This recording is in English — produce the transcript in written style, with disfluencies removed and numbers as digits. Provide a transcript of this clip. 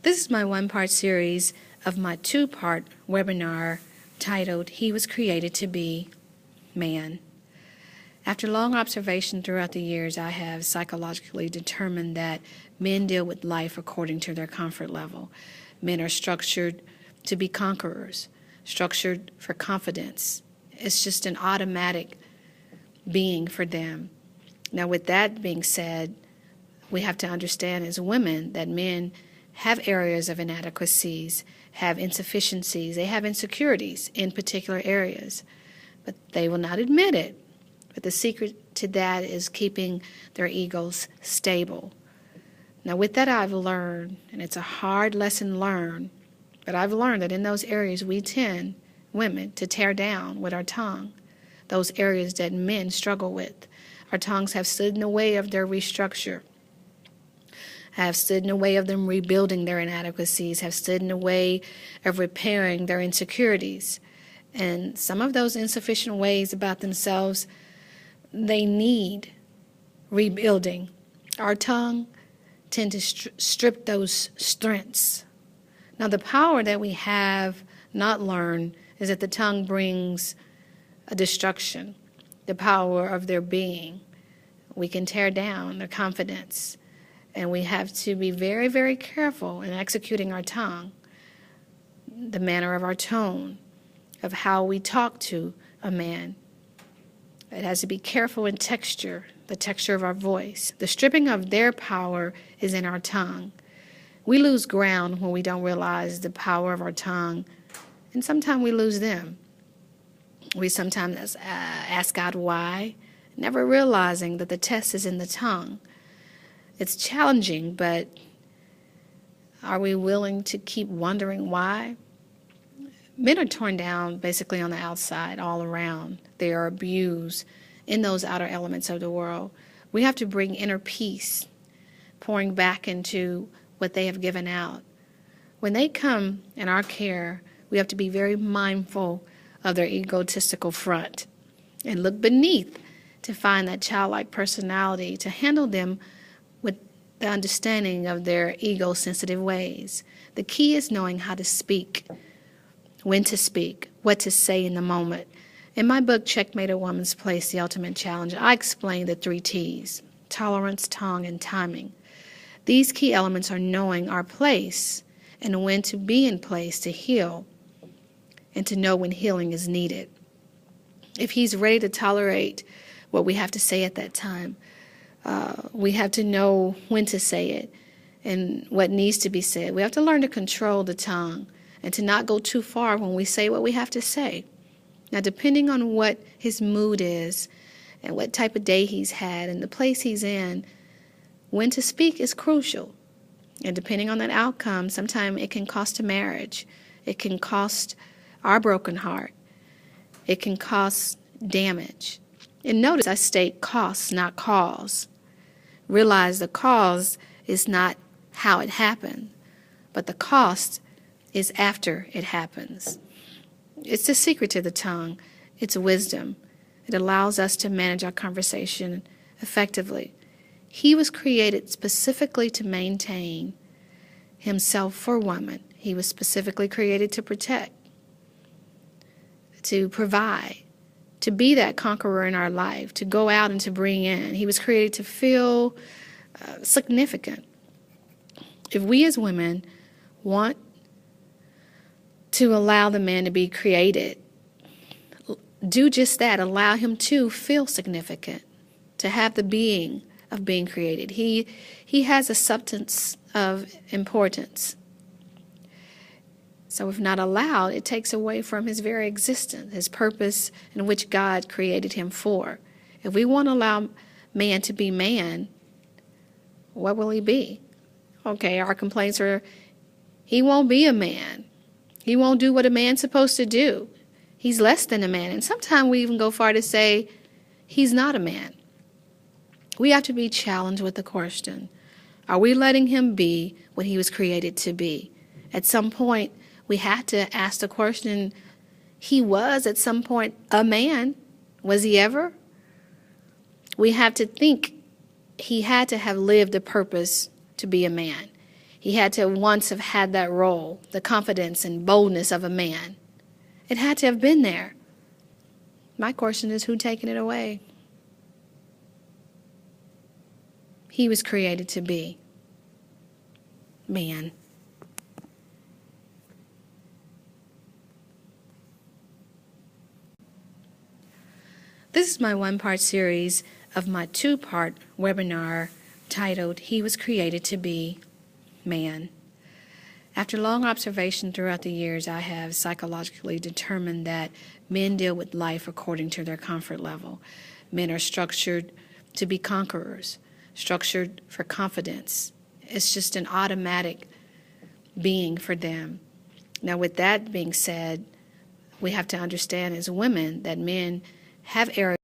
This is my one-part series of my two-part webinar titled, He Was Created to Be Man. After long observation throughout the years, I have psychologically determined that men deal with life according to their comfort level. Men are structured to be conquerors, structured for confidence. It's just an automatic being for them. Now, with that being said, we have to understand as women that men have areas of inadequacies, have insufficiencies, they have insecurities in particular areas, but they will not admit it. But the secret to that is keeping their egos stable. Now, with that, I've learned, and it's a hard lesson learned, but I've learned that in those areas we tend, women, to tear down with our tongue, those areas that men struggle with. Our tongues have stood in the way of their restructure, have stood in the way of them rebuilding their inadequacies, have stood in the way of repairing their insecurities. And some of those insufficient ways about themselves, they need rebuilding. Our tongue tend to strip those strengths. Now, the power that we have not learned is that the tongue brings a destruction, the power of their being. We can tear down their confidence, and we have to be very, very careful in executing our tongue, the manner of our tone, of how we talk to a man. It has to be careful in texture, the texture of our voice. The stripping of their power is in our tongue. We lose ground when we don't realize the power of our tongue, and sometimes we lose them. We sometimes ask God why, never realizing that the test is in the tongue. It's challenging, but are we willing to keep wondering why? Men are torn down basically on the outside, all around. They are abused in those outer elements of the world. We have to bring inner peace, pouring back into what they have given out. When they come in our care, we have to be very mindful of their egotistical front and look beneath to find that childlike personality, to handle them with the understanding of their ego-sensitive ways. The key is knowing how to speak, when to speak, what to say in the moment. In my book, Checkmate a Woman's Place, The Ultimate Challenge, I explain the 3 T's: tolerance, tongue, and timing. These key elements are knowing our place and when to be in place to heal and to know when healing is needed. If he's ready to tolerate what we have to say at that time, we have to know when to say it and what needs to be said. We have to learn to control the tongue and to not go too far when we say what we have to say. Now, depending on what his mood is and what type of day he's had and the place he's in, when to speak is crucial. And depending on that outcome, sometimes it can cost a marriage. It can cost our broken heart. It can cost damage. And notice I state costs, not cause. Realize the cause is not how it happened, but the cost is after it happens. It's the secret to the tongue. It's wisdom. It allows us to manage our conversation effectively. He was created specifically to maintain himself for woman. He was specifically created to protect, to provide, to be that conqueror in our life, to go out and to bring in. He was created to feel significant. If we as women want to allow the man to be created, do just that. Allow him to feel significant, to have the being of being created. He has a substance of importance. So if not allowed, it takes away from his very existence, his purpose in which God created him for. If we want to allow man to be man, what will he be? Okay, our complaints are, he won't be a man. He won't do what a man's supposed to do. He's less than a man. And sometimes we even go far to say, he's not a man. We have to be challenged with the question, are we letting him be what he was created to be? At some point, we have to ask the question, he was at some point a man. Was he ever? We have to think he had to have lived a purpose to be a man. He had to once have had that role, the confidence and boldness of a man. It had to have been there. My question is, who taken it away? He was created to be man. This is my one-part series of my two-part webinar titled, He Was Created to Be Man. After long observation throughout the years, I have psychologically determined that men deal with life according to their comfort level. Men are structured to be conquerors, structured for confidence. It's just an automatic being for them. Now, with that being said, we have to understand as women that men have areas